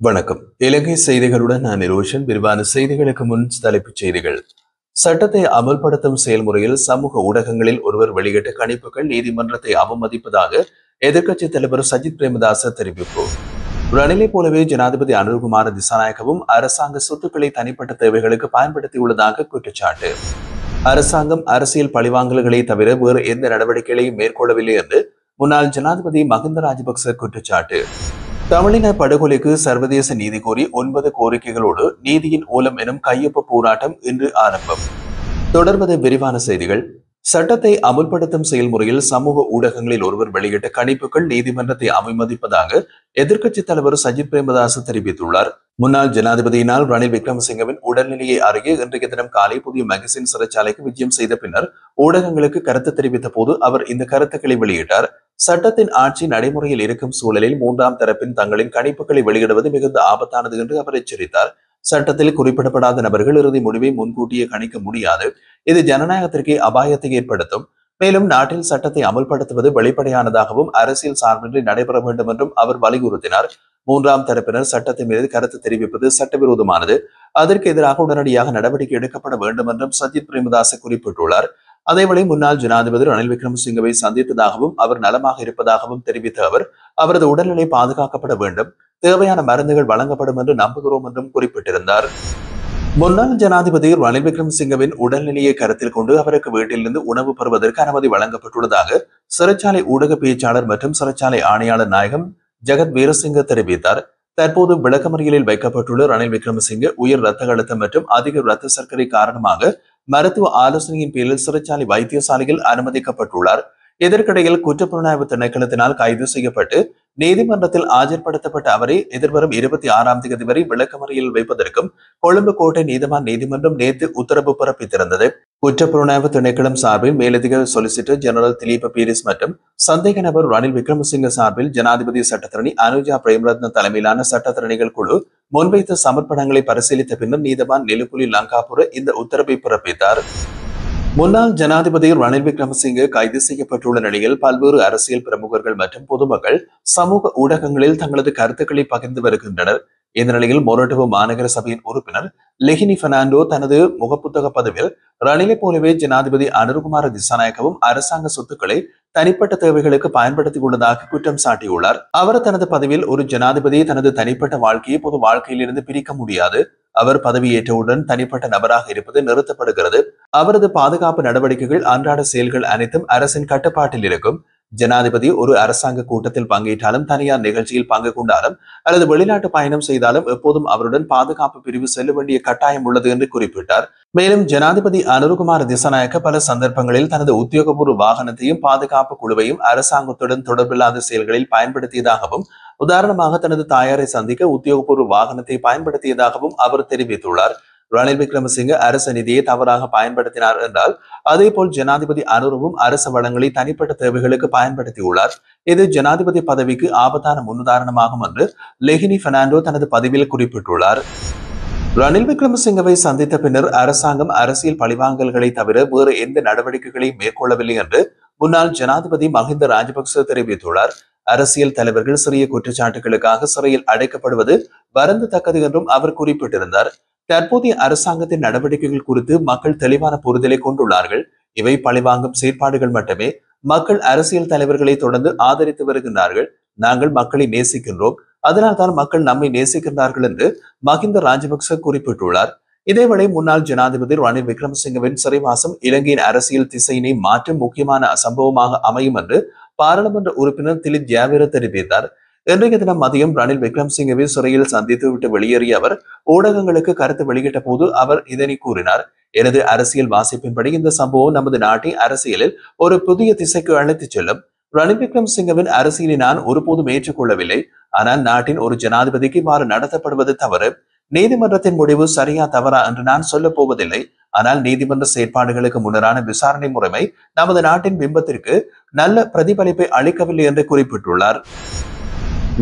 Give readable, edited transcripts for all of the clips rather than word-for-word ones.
வணக்கம். இலங்கை செய்திகளுடன் நான் நிரோஷன். விரிவான செய்திகளுக்கு முன் தலைப்புச் செய்திகள். சட்டத்தை அமல்படுத்தும் செயல்முறையில் சமூக ஊடகங்களில் ஒருவர் வெளியிட்ட கணிப்புகள் நீதிமன்றத்தை அவமதிப்பதாக எதிர்க்கட்சித் தலைவர் சஜித் பிரேமதாச தெரிவிப்பு. ரணிலை போலவே ஜனாதிபதி அனுர்குமார திசாநாயக்கவும் அரசாங்க சொத்துக்களை தனிப்பட்ட தேவைகளுக்கு பயன்படுத்தியுள்ளதாக குற்றச்சாட்டு. அரசாங்கம் அரசியல் பழிவாங்கல்களை தவிர வேறு எந்த நடவடிக்கைகளையும் மேற்கொள்ளவில்லை என்று முன்னாள் ஜனாதிபதி மஹிந்த ராஜபக்ச குற்றச்சாட்டு. தமிழின படுகொலைக்கு சர்வதேச நீதி கோரி 9 கோரிக்கைகளோடு நீதியின் ஓலம் எனும் கையொப்ப போராட்டம் இன்று ஆரம்பம். தொடர்வது விரிவான செய்திகள். சட்டத்தை அமுல்படுத்தும் செயல்முறையில் சமூக ஊடகங்களில் ஒருவர் வெளியிட்ட கணிப்புகள் நீதிமன்றத்தை அவமதிப்பதாக எதிர்க்கட்சித் தலைவர் சஜித் பிரேமதாச தெரிவித்துள்ளார். முன்னாள் ஜனாதிபதியினால் ரணில் விக்ரமசிங்கவின் உடல்நிலையை அறிய இன்றைய தினம் காலை புதிய மகசின் சிறைச்சாலைக்கு விஜயம் செய்த பின்னர் ஊடகங்களுக்கு கருத்து தெரிவித்த போது அவர் இந்த கருத்துக்களை வெளியிட்டார். சட்டத்தின் ஆட்சி நடைமுறையில் இருக்கும் சூழலில் 3ஆம் தரப்பின் தங்களின் கணிப்புகளை வெளியிடுவது மிகுந்த ஆபத்தானது என்று அவர் எச்சரித்தார். சட்டத்தில் குறிப்பிடப்படாத நபர்கள் இறுதி முடிவை முன்கூட்டியே கணிக்க முடியாது. இது ஜனநாயகத்திற்கு அபாயத்தை ஏற்படுத்தும். மேலும் நாட்டில் சட்டத்தை அமல்படுத்துவது வெளிப்படையானதாகவும் அரசியல் சார்பின்றி நடைபெற வேண்டும் என்றும் அவர் வலியுறுத்தினார். 3ஆம் தரப்பினர் சட்டத்தின் மீது கருத்து தெரிவிப்பது சட்டவிரோதமானது. அதற்கு எதிராக உடனடியாக நடவடிக்கை எடுக்கப்பட வேண்டும் என்றும் சஜித் பிரேமதாச குறிப்பிட்டுள்ளார். அதேவேளை முன்னாள் ஜனாதிபதி ரணில் விக்ரமசிங்கவை சந்தித்ததாகவும் அவர் நலமாக இருப்பதாகவும் தெரிவித்த அவர் அவரது உடல்நிலை பாதுகாக்கப்பட வேண்டும், தேவையான மருந்துகள் வழங்கப்படும் என்று நம்புகிறோம் என்றும் குறிப்பிட்டிருந்தார். முன்னாள் ஜனாதிபதி ரணில் விக்ரமசிங்கவின் உடல்நிலையை கருத்தில் கொண்டு அவருக்கு வீட்டிலிருந்து உணவு பெறுவதற்கு அனுமதி வழங்கப்பட்டுள்ளதாக சிறைச்சாலை ஊடக பேச்சாளர் மற்றும் சிறைச்சாலை ஆணையாளர் நாயகம் ஜெகத் வீரசிங்க தெரிவித்தார். தற்போது விளக்கமறியலில் வைக்கப்பட்டுள்ள ரணில் விக்ரமசிங்க உயர் இரத்த அழுத்தம் மற்றும் அதிக இரத்த சர்க்கரை காரணமாக மருத்துவ ஆலோசனையின் பேரில் சிறைச்சாலை வைத்தியசாலையில் அனுமதிக்கப்பட்டுள்ளார். இதற்கிடையில் குற்றப்புலனாய்வு திணைக்களத்தினால் கைது செய்யப்பட்டு நீதிமன்றத்தில் ஆஜர்படுத்தப்பட்ட அவரை எதிர்வரும் 26ஆம் தேதி வரை விளக்கமறியலில் வைப்பதற்கும் கொழும்பு கோட்டை நீதிவான் நீதிமன்றம் நேற்று உத்தரவு பிறப்பித்திருந்தது. குற்றப்புலனாய்வு திணைக்களம் சார்பில் மேலதிக சொலிசிட்டர் ஜெனரல் திலீப பீரிஸ் மற்றும் சந்தேக நபர் ரணில் விக்ரமசிங்க சார்பில் ஜனாதிபதி சட்டத்தரணி அனுஜா பிரேமரத்ன தலைமையிலான சட்டத்தரணிகள் குழு முன்வைத்த சமர்ப்பணங்களை பரிசீலித்த பின்னர் நீதிவான் நிலுக்குலி லங்காபுர இந்த உத்தரவை பிறப்பித்தார். முன்னாள் ஜனாதிபதி ரணில் விக்ரமசிங்கே கைது செய்யப்பட்டுள்ள நிலையில் பல்வேறு அரசியல் பிரமுகர்கள் மற்றும் பொதுமக்கள் சமூக ஊடகங்களில் தங்களது கருத்துக்களை பகிர்ந்து வருகின்றனர். இந்த நிலையில் மொரட்டுவ மாநகர சபையின் உறுப்பினர் லெஹினி பெர்னாண்டோ தனது முகப்புத்தக பதிவில் ரணிலை போலவே ஜனாதிபதி அனுர்குமார திசாநாயக்கவும் அரசாங்க சொத்துக்களை தனிப்பட்ட தேவைகளுக்கு பயன்படுத்தியுள்ளதாக குற்றம் சாட்டியுள்ளார். அவர் தனது பதிவில் ஒரு ஜனாதிபதி தனது தனிப்பட்ட வாழ்க்கையை பொது வாழ்க்கையிலிருந்து பிரிக்க முடியாது. அவர் பதவியேற்றவுடன் தனிப்பட்ட நபராக இருப்பது நிறுத்தப்படுகிறது. அவரது பாதுகாப்பு நடவடிக்கைகள் அன்றாட செயல்கள் அனைத்தும் அரசின் கட்டுப்பாட்டில் இருக்கும். ஜனாதிபதி ஒரு அரசாங்க கூட்டத்தில் பங்கேற்றாலும் தனியார் நிகழ்ச்சியில் பங்கு கொண்டாலும் அல்லது வெளிநாட்டு பயணம் செய்தாலும் எப்போதும் அவருடன் பாதுகாப்பு பிரிவு செல்ல வேண்டிய கட்டாயம் உள்ளது என்று குறிப்பிட்டார். மேலும் ஜனாதிபதி அனுர்குமார திசாநாயக்க பல சந்தர்ப்பங்களில் தனது உத்தியோகபூர்வ வாகனத்தையும் பாதுகாப்பு குழுவையும் அரசாங்கத்துடன் தொடர்பில்லாத செயல்களில் பயன்படுத்தியதாகவும், உதாரணமாக தனது தாயாரை சந்திக்க உத்தியோகபூர்வ வாகனத்தை பயன்படுத்தியதாகவும் அவர் தெரிவித்துள்ளார். ரணில் விக்ரமசிங்க அரச நிதியை தவறாக பயன்படுத்தினார் என்றால் அதே போல் ஜனாதிபதி அனுரவும் அரச வளங்களை தனிப்பட்ட தேவைகளுக்கு பயன்படுத்தியுள்ளார். இது ஜனாதிபதி பதவிக்கு ஆபத்தான முன்னுதாரணமாகும் என்று லெஹினி பெர்னாண்டோ தனது பதிவில் குறிப்பிட்டுள்ளார். ரணில் விக்ரமசிங்கவை சந்தித்த பின்னர் அரசாங்கம் அரசியல் பழிவாங்கல்களை தவிர வேறு எந்த நடவடிக்கைகளையும் மேற்கொள்ளவில்லை என்று முன்னாள் ஜனாதிபதி மஹிந்த ராஜபக்ச தெரிவித்துள்ளார். அரசியல் தலைவர்கள் சிறிய குற்றச்சாட்டுகளுக்காக சிறையில் அடைக்கப்படுவது வருந்தத்தக்கது என்றும் அவர் குறிப்பிட்டிருந்தார். தற்போதைய அரசாங்கத்தின் நடவடிக்கைகள் குறித்து மக்கள் தெளிவான புரிதலை கொண்டுள்ளார்கள். இவை பழிவாங்கும் செயற்பாடுகள் மட்டுமே. மக்கள் அரசியல் தலைவர்களை தொடர்ந்து ஆதரித்து வருகின்றார்கள். நாங்கள் மக்களை நேசிக்கின்றோம், அதனால்தான் மக்கள் நம்மை நேசிக்கின்றார்கள் என்று மஹிந்த ராஜபக்ச குறிப்பிட்டுள்ளார். இதேவேளை முன்னாள் ஜனாதிபதி ரணில் விக்ரமசிங்கவின் சிறைவாசம் இலங்கையின் அரசியல் திசையினை மாற்றும் முக்கியமான சம்பவமாக அமையும் என்று பாராளுமன்ற உறுப்பினர் திலித் ஜாவீர தெரிவித்தார். இன்றைய தினம் மதியம் ரணில் விக்ரமசிங்கவை சிறையில் சந்தித்துவிட்டு வெளியேறிய அவர் ஊடகங்களுக்கு கருத்து வெளியிட்ட போது அவர் இதனை கூறினார். எனது அரசியல் வாசிப்பின்படி இந்த சம்பவம் நமது நாட்டின் அரசியலில் ஒரு புதிய திசைக்கு அழைத்துச் செல்லும். ரணில் விக்ரமசிங்கவின் அரசியலை நான் ஒருபோதும் ஏற்றுக்கொள்ளவில்லை. ஆனால் நாட்டின் ஒரு ஜனாதிபதிக்கு இவ்வாறு நடத்தப்படுவது தவறு. நீதிமன்றத்தின் முடிவு சரியா தவறா என்று நான் சொல்ல போவதில்லை. ஆனால் நீதிமன்ற செயற்பாடுகளுக்கு முன்னரான விசாரணை முறைமை நமது நாட்டின் பிம்பத்திற்கு நல்ல பிரதிபலிப்பை அளிக்கவில்லை என்று குறிப்பிட்டுள்ளார்.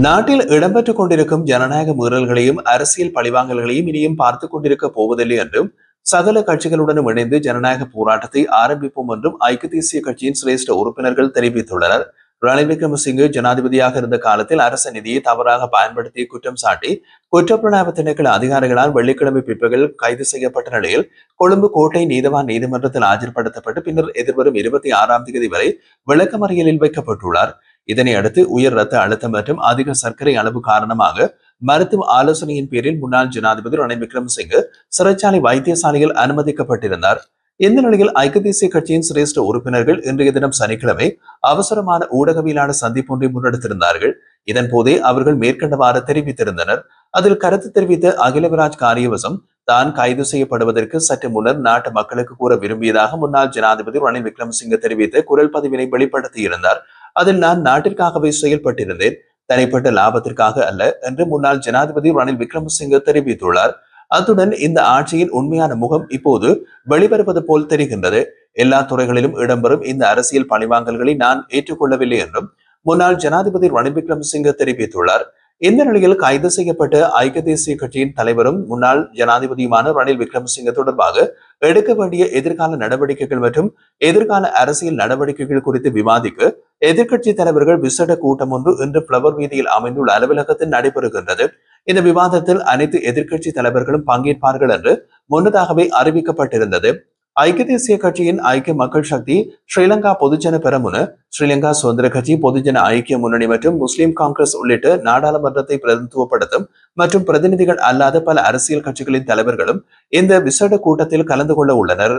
நாட்டில் இடம்பெற்றுக் கொண்டிருக்கும் ஜனநாயக மீறல்களையும் அரசியல் பழிவாங்கல்களையும் இனியும் பார்த்துக் கொண்டிருக்க போவதில்லை என்றும் சகல கட்சிகளுடனும் இணைந்து ஜனநாயக போராட்டத்தை ஆரம்பிப்போம் என்றும் ஐக்கிய தேசிய கட்சியின் சிரேஷ்ட உறுப்பினர்கள் தெரிவித்துள்ளனர். ரணில் விக்ரமசிங்கே ஜனாதிபதியாக இருந்த காலத்தில் அரச நிதியை தவறாக பயன்படுத்திய குற்றம் சாட்டி குற்றப்புலனாய்வு திணைக்கள அதிகாரிகளால் வெள்ளிக்கிழமை பிற்பகல் கைது செய்யப்பட்ட நிலையில் கொழும்பு கோட்டை நீதவான் நீதிமன்றத்தில் ஆஜர்படுத்தப்பட்டு பின்னர் எதிர்வரும் 26ஆம் தேதி வரை விளக்கமறியலில் வைக்கப்பட்டுள்ளார். இதனை அடுத்து உயர் ரத்த அழுத்தம் மற்றும் அதிக சர்க்கரை அளவு காரணமாக மருத்துவ ஆலோசனையின் பேரில் முன்னாள் ஜனாதிபதி ரணில் விக்ரமசிங்கே சிறைச்சாலை வைத்தியசாலையில் அனுமதிக்கப்பட்டிருந்தார். இந்த நிலையில் ஐக்கிய தேசிய கட்சியின் சிரேஷ்ட உறுப்பினர்கள் இன்றைய தினம் சனிக்கிழமை அவசரமான ஊடகவியலான சந்திப்பொன்றை முன்னெடுத்திருந்தார்கள். இதன் போதே அவர்கள் மேற்கண்டவாறு தெரிவித்திருந்தனர். அதில் கருத்து தெரிவித்த அகிலவிராஜ் காரியவசம் தான் கைது செய்யப்படுவதற்கு சற்று முன்னர் நாட்டு மக்களுக்கு கூற விரும்பியதாக முன்னாள் ஜனாதிபதி ரணில் விக்ரமசிங்கே தெரிவித்த குரல் பதிவினை வெளிப்படுத்தியிருந்தார். அதில் நான் நாட்டிற்காகவே செயல்பட்டிருந்தேன், தனிப்பட்ட லாபத்திற்காக அல்ல என்று முன்னாள் ஜனாதிபதி ரணில் விக்ரமசிங்கே தெரிவித்துள்ளார். அத்துடன் இந்த ஆட்சியின் உண்மையான முகம் இப்போது வெளிவருவது போல் தெரிகின்றது. எல்லா துறைகளிலும் இடம்பெறும் இந்த அரசியல் பழிவாங்கல்களை நான் ஏற்றுக்கொள்ளவில்லை என்றும் முன்னாள் ஜனாதிபதி ரணில் விக்ரமசிங்கே தெரிவித்துள்ளார். இந்த நிலையில் கைது செய்யப்பட்ட ஐக்கிய தேசிய கட்சியின் தலைவரும் முன்னாள் ஜனாதிபதியுமான ரணில் விக்ரமசிங்கே தொடர்பாக எடுக்க வேண்டிய எதிர்கால நடவடிக்கைகள் மற்றும் எதிர்கால அரசியல் நடவடிக்கைகள் குறித்து விவாதிக்க எதிர்க்கட்சி தலைவர்கள் விசேட கூட்டம் ஒன்று இன்று பிளவர் வீதியில் அமைந்துள்ள அலுவலகத்தில் நடைபெறுகின்றது. இந்த விவாதத்தில் அனைத்து எதிர்க்கட்சி தலைவர்களும் பங்கேற்பார்கள் என்று முன்னதாகவே அறிவிக்கப்பட்டிருந்தது. ஐக்கிய தேசிய கட்சியின் ஐக்கிய மக்கள் சக்தி, ஸ்ரீலங்கா பொதுஜன பெரமுன, ஸ்ரீலங்கா சுதந்திர கட்சி, பொதுஜன ஐக்கிய முன்னணி மற்றும் முஸ்லிம் காங்கிரஸ் உள்ளிட்ட நாடாளுமன்றத்தை பிரதிநிதித்துவப்படுத்தும் மற்றும் பிரதிநிதிகள் அல்லாத பல அரசியல் கட்சிகளின் தலைவர்களும் இந்த விசேட கூட்டத்தில் கலந்து கொள்ள உள்ளனர்.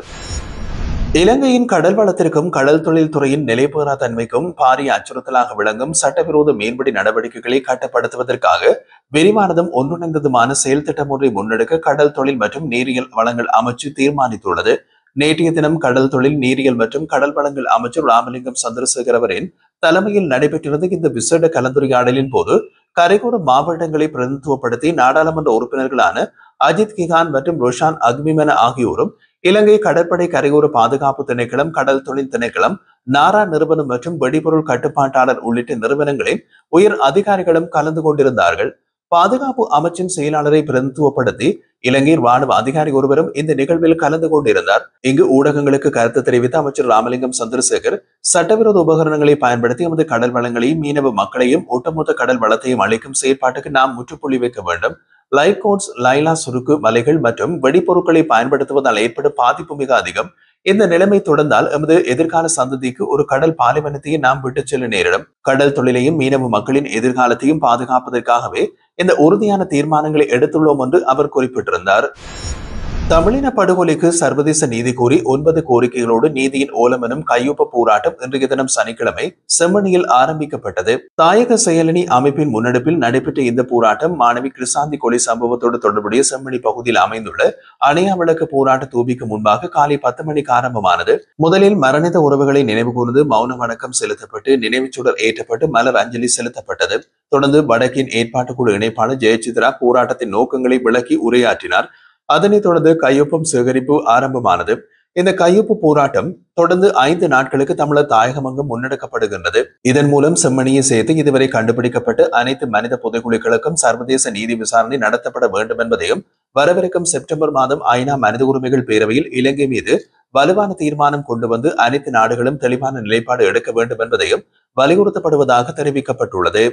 இலங்கையின் கடல் வளத்திற்கும் கடல் தொழில் துறையின் நிலைபெறா தன்மைக்கும் பாரிய அச்சுறுத்தலாக விளங்கும் சட்டவிரோத மீன்பிடி நடவடிக்கைகளை கட்டுப்படுத்துவதற்காக விரிவானதும் ஒன்றிணைந்ததுமான செயல் திட்டம் ஒன்றை முன்னெடுக்க கடல் தொழில் மற்றும் நீரியல் வளங்கள் அமைச்சு தீர்மானித்துள்ளது. நேற்றைய தினம் கடல் தொழில், நீரியல் மற்றும் கடல் வளங்கள் அமைச்சர் ராமலிங்கம் சந்திரசேகர் அவரின் தலைமையில் நடைபெற்றிருந்த இந்த விசேட கலந்துரையாடலின் போது கரையோர மாவட்டங்களை பிரதிநிதித்துவப்படுத்தி நாடாளுமன்ற உறுப்பினர்களான அஜித் கிகான் மற்றும் ரோஷான் அக்மிமன ஆகியோரும், இலங்கை கடற்படை கரையோர பாதுகாப்பு திணைக்களம், கடல் தொழில் திணைக்களம், நாரா நிறுவனம் மற்றும் வெடிபொருள் கட்டுப்பாட்டாளர் உள்ளிட்ட நிறுவனங்களின் உயர் அதிகாரிகளும் கலந்து கொண்டிருந்தார்கள். பாதுகாப்பு அமைச்சின் செயலாளரை பிரதிநிதித்துவப்படுத்தி இலங்கை ராணுவ அதிகாரி ஒருவரும் இந்த நிகழ்வில் கலந்து கொண்டிருந்தார். இங்கு ஊடகங்களுக்கு கருத்து தெரிவித்த அமைச்சர் ராமலிங்கம் சந்திரசேகர், சட்டவிரோத உபகரணங்களை பயன்படுத்தி எமது கடல் வளங்களையும் மீனவ மக்களையும் ஒட்டுமொத்த கடல் வளத்தையும் அளிக்கும் செயற்பாட்டுக்கு நாம் முற்றுப்புள்ளி வைக்க வேண்டும். லைட் கோட்ஸ், லைலா சுருக்கு மலைகள் மற்றும் வெடிப்பொருட்களை பயன்படுத்துவதால் ஏற்படும் பாதிப்பு மிக அதிகம். இந்த நிலைமை தொடர்ந்தால் எமது எதிர்கால சந்ததிக்கு ஒரு கடல் பாலைவனத்தையும் நாம் விட்டுச் செல்ல நேரிடும். கடல் தொழிலையும் மீனவ மக்களின் எதிர்காலத்தையும் பாதுகாப்பதற்காகவே இந்த உறுதியான தீர்மானங்களை எடுத்துள்ளோம் என்று அவர் குறிப்பிட்டிருந்தார். தமிழின படுகொலைக்கு சர்வதேச நீதி கோரி 9 கோரிக்கைகளோடு நீதியின் ஓலம் எனும் கையொப்ப போராட்டம் இன்றைய தினம் சனிக்கிழமை செம்மணியில் ஆரம்பிக்கப்பட்டது. தாயக செயலணி அமைப்பின் முன்னெடுப்பில் நடைபெற்ற இந்த போராட்டம் மாணவி கிருசாந்தி கொலை சம்பவத்தோடு தொடர்புடைய செம்மணி பகுதியில் அமைந்துள்ள அணையா விளக்கு போராட்ட தூபிக்கு முன்பாக காலை 10 மணிக்கு ஆரம்பமானது. முதலில் மரணித்த உறவுகளை நினைவு கூர்ந்து மௌன வணக்கம் செலுத்தப்பட்டு நினைவுச்சுடர் ஏற்றப்பட்டு மலர் அஞ்சலி செலுத்தப்பட்டது. தொடர்ந்து வடக்கின் ஏற்பாட்டுக்குழு இணைப்பாளர் ஜெயசித்ரா போராட்டத்தின் நோக்கங்களை விளக்கி உரையாற்றினார். அதனைத் தொடர்ந்து கையொப்பம் சேகரிப்பு ஆரம்பமானது. இந்த கையொப்பு போராட்டம் தொடர்ந்து 5 நாட்களுக்கு தமிழர் தாயகமெங்கும் முன்னெடுக்கப்படுகின்றது. இதன் மூலம் செம்மணியை சேர்த்து இதுவரை கண்டுபிடிக்கப்பட்டு அனைத்து மனித புதைகுழிகளுக்கும் சர்வதேச நீதி விசாரணை நடத்தப்பட வேண்டும் என்பதையும், வரவிருக்கும் செப்டம்பர் மாதம் ஐநா மனித உரிமைகள் பேரவையில் இலங்கை மீது வலுவான தீர்மானம் கொண்டு வந்து அனைத்து நாடுகளும் தெளிவான நிலைப்பாடு எடுக்க வேண்டும் என்பதையும் வலியுறுத்தப்படுவதாக தெரிவிக்கப்பட்டுள்ளது.